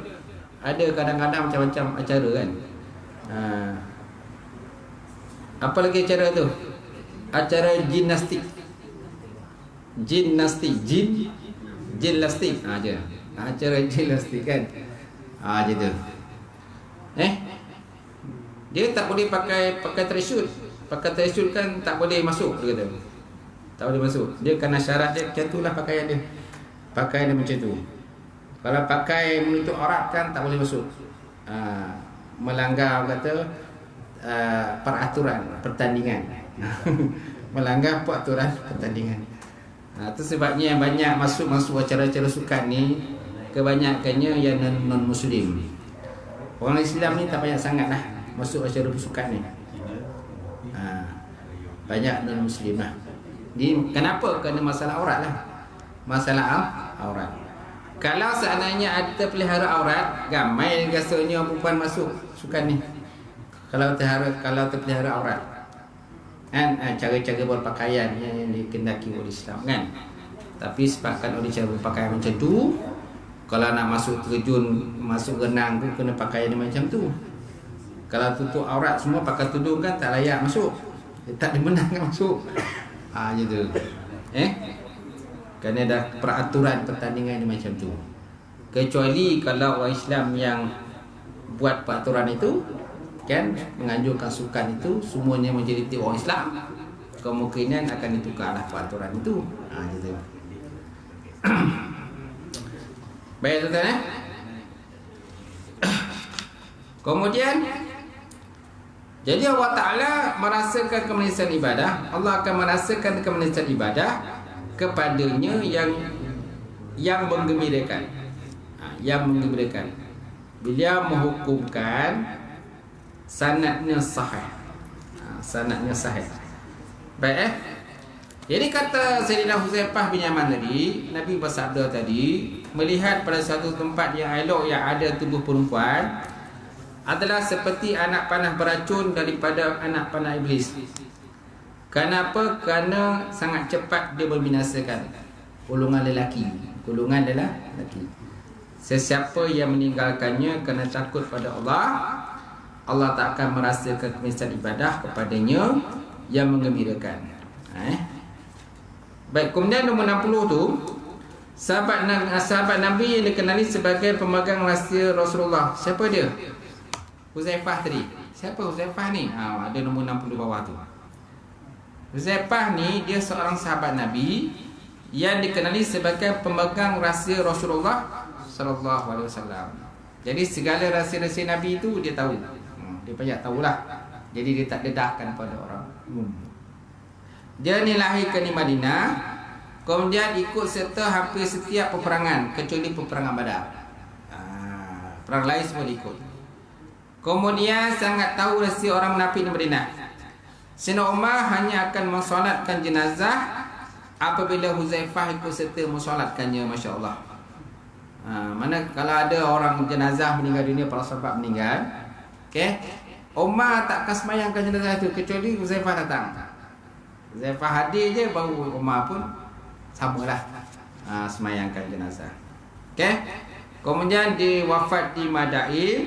S1: Ada kadang-kadang macam-macam acara kan. Apa lagi acara tu? Acara gimnastik. Gimnastik. Je. Acara gimnastik kan. Gitu. Dia tak boleh pakai tracksuit. Pakai tracksuit kan tak boleh masuk, dia kata. Tak boleh masuk. Dia kena syarat dia macam itulah pakaian dia. Pakaian dia macam tu. Kalau pakai menutup aurat kan tak boleh masuk. Melanggar kata peraturan pertandingan. Melanggar peraturan pertandingan. Itu sebabnya yang banyak masuk acara-acara sukan ni kebanyakannya yang non-muslim. Orang Islam ni tak banyak sangat lah masuk acara sukan ni. Banyak non-muslim lah. Kenapa? Kerana masalah aurat lah. Masalah aurat. Kalau seandainya ada pelihara aurat, ramai rasanya perempuan masuk sukan ni. Kalau terpelihara aurat kan, cara-cara berpakaian yang dikendaki oleh Islam kan. Tapi sebabkan oleh cara berpakaian macam tu, kalau nak masuk terjun, masuk renang tu kena pakaian macam tu. Kalau tutup aurat semua pakai tudung kan tak layak masuk. Tak dimenangkan masuk. Gitu. Kerana dah peraturan pertandingan ni macam tu. Kecuali kalau orang Islam yang buat peraturan itu kan, menganjurkan sukan itu, semuanya menjadi orang Islam, kemungkinan akan ditukarlah peraturan itu. Gitu. Baik tuan-tuan. Kemudian jadi Allah Ta'ala merasakan kemenangan ibadah. Allah akan merasakan kemenangan ibadah kepadanya yang menggembirakan. Yang menggembirakan. Beliau menghukumkan sanadnya sahih. Sanadnya sahih. Baik. Jadi kata Sayyidina Huzaifah bin Yaman tadi, Nabi bersabda tadi, melihat pada satu tempat yang elok yang ada tubuh perempuan adalah seperti anak panah beracun daripada anak panah iblis. Kenapa? Kerana sangat cepat dia membinasakan golongan lelaki. Golongan adalah lelaki. Sesiapa yang meninggalkannya kerana takut pada Allah, Allah tak akan merasakan kemenangan ibadah kepadanya yang menggembirakan. Baik, kemudian nombor 60 tu, sahabat Nabi yang dikenali sebagai pemegang rahsia Rasulullah. Siapa dia? Huzaifah tadi. Siapa Huzaifah ni? Ada nombor 60 bawah tu. Huzaifah ni dia seorang sahabat Nabi yang dikenali sebagai pemegang rahsia Rasulullah sallallahu alaihi wasallam. Jadi segala rahsia-rahsia Nabi itu dia tahu. Dia banyak tahulah. Jadi dia tak dedahkan pada orang umum. Dia ni lahirkan di Madinah, kemudian ikut serta hampir setiap peperangan kecuali peperangan Badar. Perang lain semua dia ikut. Kemudian sangat tahu rahsia orang munafik di Madinah. Sayyidina Umar hanya akan mensolatkan jenazah apabila Huzaifah ikut serta mensolatkannya, masya-Allah. Mana kalau ada orang jenazah meninggal dunia, para sahabat meninggal, okey, Umar tak akan semayangkan jenazah itu kecuali Huzaifah datang. Huzaifah hadir je baru Umar pun samalah semayangkan jenazah. Okey. Kemudian dia wafat di Madain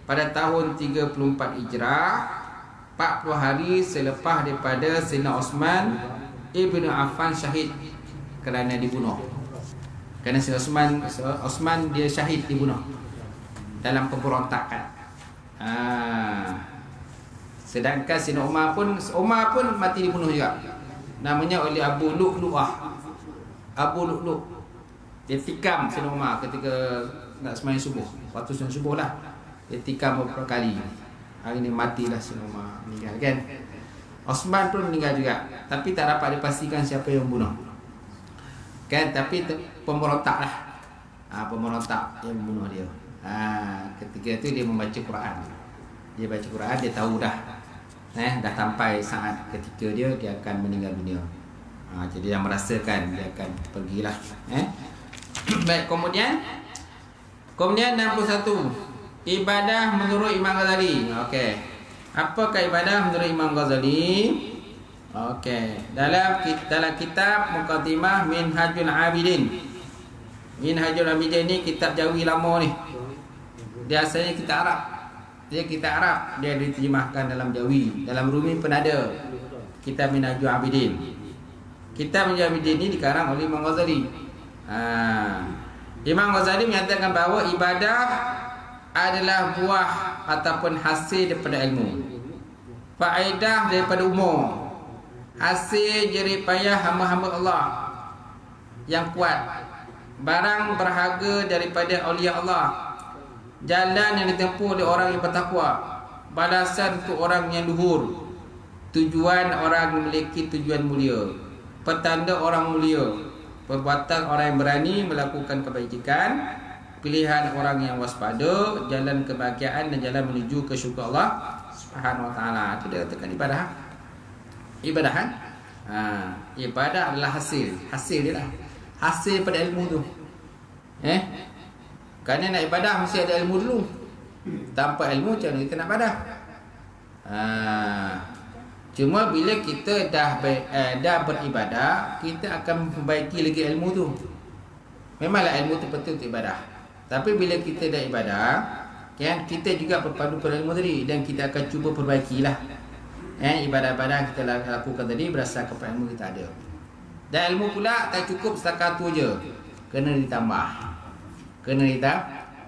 S1: pada tahun 34 Hijrah, 40 hari selepas daripada Sayyidina Osman Ibn Affan syahid kerana dibunuh. Kerana Sayyidina Osman dia syahid dibunuh dalam pemberontakan. Sedangkan Sayyidina Umar pun mati dibunuh juga. Namanya oleh Abu Lu'lu'ah. Abu Lu'lu'. Dia tikam Sayyidina Umar ketika nak sembahyang subuh. Waktu sembahyang subuh lah. Dia tikam beberapa kali. Hari ni matilah Sayyidina Umar, meninggal kan. Osman pun meninggal juga, tapi tak dapat dipastikan siapa yang membunuh. Kan, tapi pemberontak lah. Pemberontak yang membunuh dia. Ketika itu dia membaca Quran. Dia baca Quran, dia tahu dah sampai saat ketika dia akan meninggal dunia. Jadi dia merasakan dia akan pergilah. Baik, kemudian 61 ibadah menurut Imam Ghazali. Okey. Apakah ibadah menurut Imam Ghazali? Okey. Dalam kitab Muqaddimah Minhajul Abidin. Minhajul Abidin ni kitab Jawi lama ni. Dia asalnya kitab Arab. Dia kitab Arab, dia diterjemahkan dalam Jawi. Dalam Rumi pun ada kitab Minhajul Abidin. Kitab Minhajul Abidin ni dikarang oleh Imam Ghazali. Imam Ghazali menyatakan bahawa ibadah adalah buah ataupun hasil daripada ilmu, faedah daripada umur, hasil jerih payah hamba-hamba Allah yang kuat, barang berharga daripada aulia Allah, jalan yang ditempuh oleh orang yang bertakwa, balasan untuk orang yang luhur, tujuan orang yang memiliki tujuan mulia, petanda orang mulia, perbuatan orang yang berani melakukan kebajikan, pilihan orang yang waspada, jalan kebahagiaan dan jalan menuju ke syurga Allah Subhanahu wa taala. Itu dia katakan ibadah. Ibadah kan? Ibadah adalah hasil dia lah. Hasil pada ilmu tu. Kerana nak ibadah mesti ada ilmu dulu. Tanpa ilmu macam mana kita nak ibadah? Cuma bila kita dah beribadah, kita akan memperbaiki lagi ilmu tu. Memanglah ilmu tu penting untuk ibadah. Tapi bila kita dah ibadah, kan, kita juga berpadu pada ilmu tadi dan kita akan cuba perbaikilah. Ibadah-ibadah kita lakukan tadi berdasarkan kepada ilmu kita ada. Dan ilmu pula tak cukup setakat tu je, kena ditambah. kena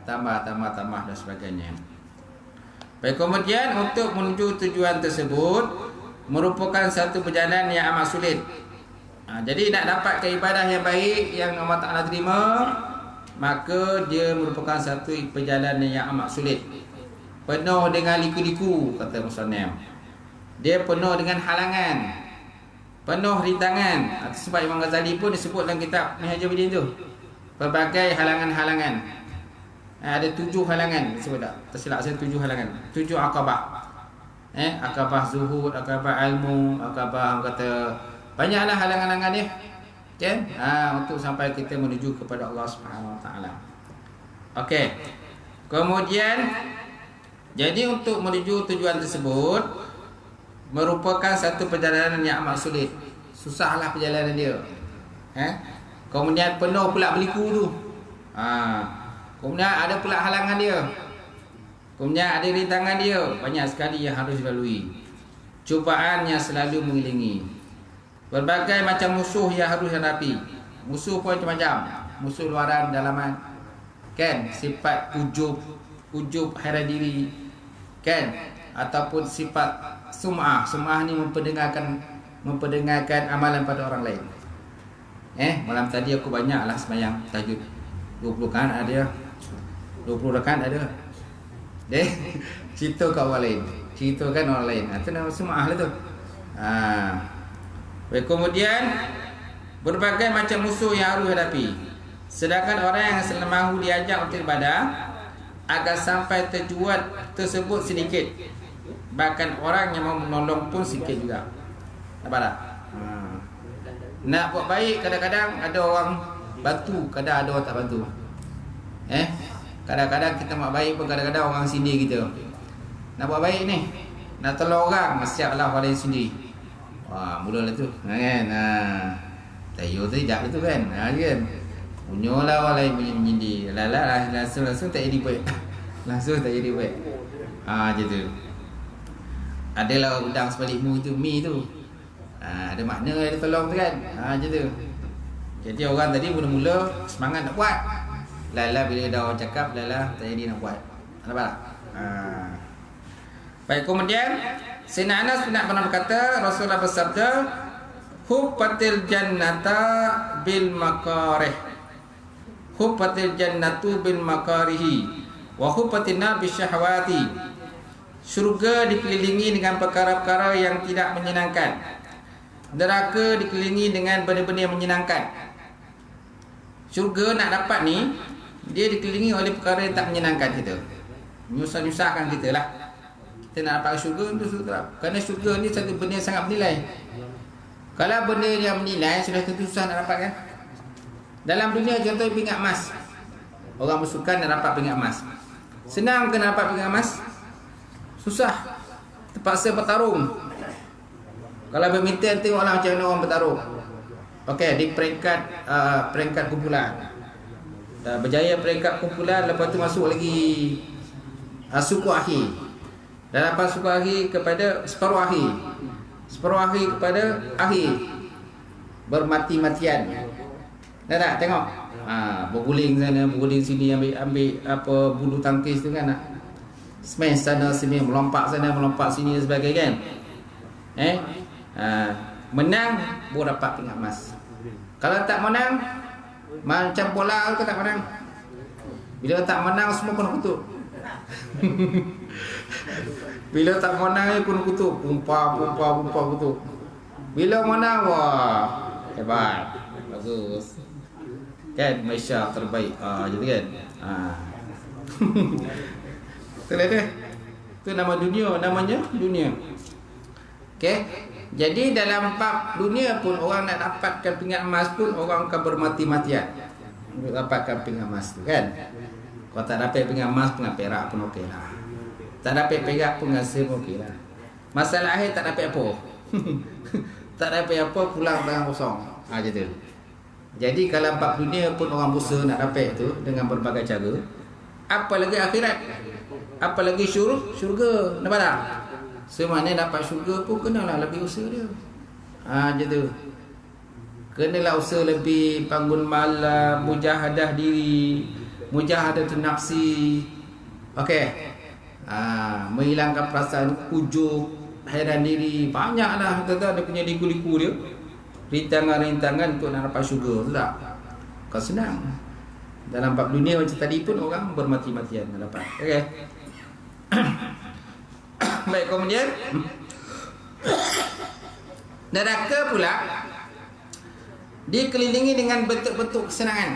S1: tambah dan sebagainya. Baik, kemudian untuk menuju tujuan tersebut merupakan satu perjalanan yang amat sulit. Jadi nak dapat ibadah yang baik yang Allah Ta'ala terima, maka dia merupakan satu perjalanan yang amat sulit, penuh dengan liku-liku, kata musannaf. Dia penuh dengan halangan, penuh rintangan. Sebab Imam Ghazali pun disebut dalam kitab Minhajul tu, berbagai halangan-halangan. Ada 7 halangan, disebut tak? Tersilap saya 7 halangan, 7 akabah. Akabah zuhud, akabah ilmu, akabah kata banyaklah halangan-halangan dia, kan? Untuk sampai kita menuju kepada Allah Subhanahu Wa Taala. Okey. Kemudian jadi untuk menuju tujuan tersebut merupakan satu perjalanan yang amat sulit. Susahlah perjalanan dia. Kemudian penuh pula berliku tu. Kemudian ada pula halangan dia. Kemudian ada rintangan dia. Banyak sekali yang harus dilalui. Cubaan yang selalu mengelilingi. Berbagai macam musuh yang harus dihadapi. Musuh pun macam-macam. Musuh luaran, dalaman. Kan? Sifat ujub hara diri. Kan? Ataupun sifat sum'ah. Sum'ah ni memperdengarkan amalan pada orang lain. Malam tadi aku banyaklah sembahyang tahajud. 20 kan ada. 20 rakaat ada. Cerita kat orang lain. Ceritakan orang lain. Itu nama sum'ah lah tu. Kemudian berbagai macam musuh yang harus hadapi. Sedangkan orang yang mahu diajak untuk ibadah agar sampai tujuan tersebut sedikit. Bahkan orang yang mau menolong pun sikit juga. Nampak tak? Nak buat baik kadang-kadang ada orang bantu, kadang ada orang tak bantu. Kadang-kadang kita buat baik pun kadang-kadang orang sindir kita. Nak buat baik ni, nak tolong orang, siaplah orang lain sendiri. Mulalah tu. Kan? Tayo tu sekejap tu kan. Kan? Punyalah orang lain punya menyindir. Langsung tak jadi baik. Langsung tak jadi baik. Macam tu. Adalah udang sebalikmu tu, mi tu. Ada makna dia tolong tu kan. Macam tu. Jadi orang tadi mula-mula semangat nak buat. Bila dah orang cakap, tak jadi nak buat. Nampak tak? Baik, kemudian Sayyidina Anas pernah berkata, Rasulullah bersabda, hubbatil jannata bil makarih. Hubbatil jannatu bil makarihi wa hubbatin nar bisyahawati. Syurga dikelilingi dengan perkara-perkara yang tidak menyenangkan. Neraka dikelilingi dengan benda-benda yang menyenangkan. Syurga nak dapat ni, dia dikelilingi oleh perkara yang tak menyenangkan kita. Nyusah-nyusahkan kita lah. Kita nak dapat syurga tu susah. Kerana syurga ni satu benda yang sangat bernilai. Kalau benda yang bernilai sudah tentu susah nak dapat kan. Dalam dunia contoh pingat emas. Orang bersukan nak dapat pingat emas. Senang ke nak dapat pingat emas? Susah. Terpaksa bertarung. Kalau badminton tengoklah macam mana orang bertarung. Okey, di peringkat kumpulan. Dah berjaya peringkat kumpulan, lepas tu masuk lagi suku akhir. Dan lepas suku akhir kepada separuh akhir. Separuh akhir kepada akhir. Bermati-matian. Dah tak tengok? Berguling sana, berguling sini, ambil apa bulu tangkis tu kan. Smash sana sini, melompat sana, melompat sini dan sebagainya kan. Menang baru dapat pingat emas. Kalau tak menang, macam bola ke tak menang. Bila tak menang semua kena kutuk. Bila tak menang kena kutuk, pumpa kutuk. Bila menang, wah hebat, bagus. Kan Malaysia terbaik. Jadi kan. Itulah dia. Itu nama dunia, namanya dunia. Okey. Jadi dalam bab dunia pun orang nak dapatkan pingat emas pun orang akan bermati-matian untuk dapatkan pingat emas tu kan. Kalau tak dapat pingat emas, pingat perak pun okey lah. Tak dapat perak pun hasil pun okey lah. Masalah akhir tak dapat apa. Tak dapat apa, pulang tangan kosong. Macam tu. Jadi kalau bab dunia pun orang berusaha nak dapat tu dengan berbagai cara. Apa lagi akhirat? Apa lagi syurga? Nampak tak? Semuanya dapat syurga pun kenalah lebih usaha dia. Macam tu. Kenalah usaha lebih, bangun malam, mujahadah diri, mujahadatun nafsi. Okey. Menghilangkan perasaan ujub, hairan diri. Banyaklah tuan-tuan dia punya liku-liku dia. Rintangan-rintangan untuk nak dapat syurga. Tak. Kau senang. Dalam bab dunia macam tadi pun orang bermati-matian nak dapat. Okey. Baik, kemudian neraka pula dikelilingi dengan bentuk-bentuk kesenangan.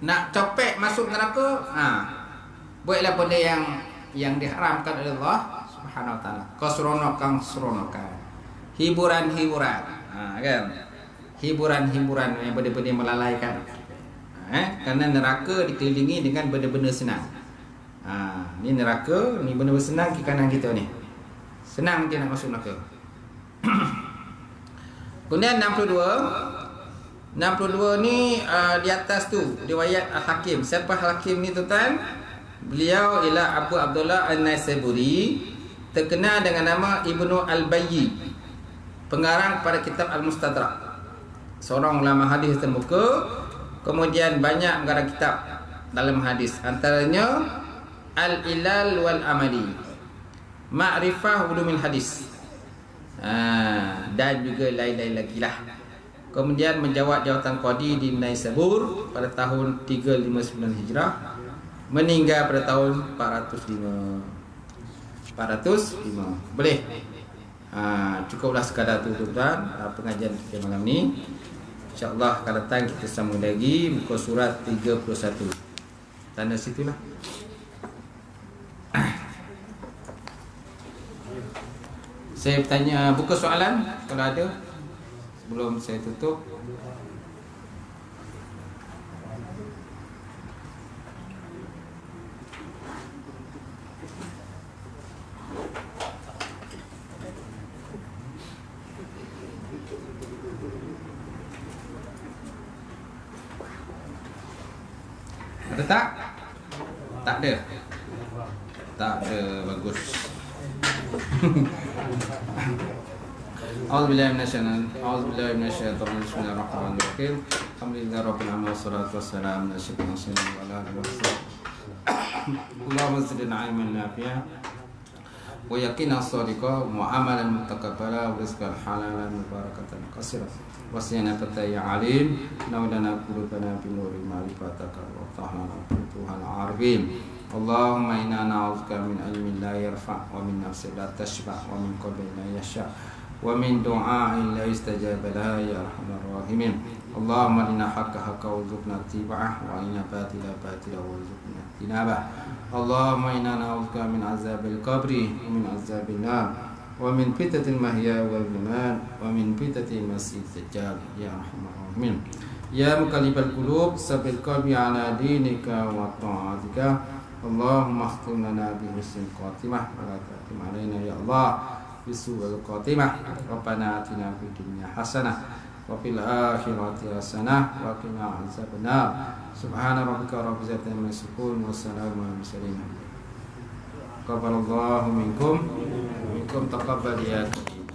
S1: Nak copek masuk neraka, buatlah benda yang diharamkan oleh Allah Subhanahu wa taala. Seronokan. Hiburan-hiburan. Kan? Hiburan-hiburan yang benda-benda melalaikan. Kerana neraka dikelilingi dengan benda-benda senang. Ni neraka, ni benda-benda senang ke kanan kita ni. Senang dia nak masuk neraka. Kemudian 62 ni di atas tu riwayat Al-Hakim. Siapa Al-Hakim ni tuan-tuan? Beliau ialah Abu Abdullah An-Naisaburi, terkenal dengan nama Ibnu Al-Bayyi, pengarang pada kitab Al-Mustadrak, seorang ulama hadis termuka. Kemudian banyak mengarang kitab dalam hadis, antaranya Al-Ilal wal Amali, Ma'rifah Ulumil Hadis, dan juga lain-lain lagi lah. Kemudian menjawab jawatan qadi di Naisabur pada tahun 359 Hijrah, meninggal pada tahun 405. Boleh. Cukuplah sekadar tu tuan-tuan pengajian kita malam ni. InsyaAllah akan datang kita sambung lagi muka surat 31. Tanda situlah. Saya bertanya, buka soalan kalau ada sebelum saya tutup. Ada tak? Tak ada. Tak ada, bagus. A'udzubillahi minasyaitonir bismillahirrahmanirrahim. Alhamdulillahi rabbil alamin wassalatu wassalamu ala asyrofil mursalin wa ala alihi wasallam. Allahumma zidna ilman nafi'a wa yaqinan shadiqa wa amalan mutaqabbala wa rizqan halalan mubarakatan qasira. Wasiyana ya alim, naudana qulubana bi nuril ma'rifataka wa tahlana futuhal arifin. Allahumma inna na'udzubika min ilmin la yarfa' wa min nafsin la tashba' wa min qalbin la yasha' wa min du'a'in la yustajaba laha ya arhamar rahimin. Allahumma inna haqqa haqqa warzuqna ittiba'ah wa inna batila batila warzuqna ijtinabah. Allahumma inna na'udzubika min azabil qabri wa min azabil nar wa min fitnatil mahya wal mamat wa min fitnatil masih dajjal ya arhamar rahimin. Ya muqallibal qulub sabbit qalbi ala dinika wa ta'atika. Allahumma khtim lana bi husnil khatimah wa la tahtim alaina ya Allah bi su'il khatimah. Rabbana atina fid dunya hasanah wa fil akhirati hasanah wa qina azabannar. Subhana rabbika rabbil izzati amma yasifun wa salamun alal mursalin. Taqabbalallahu minkum taqabbal ya karim.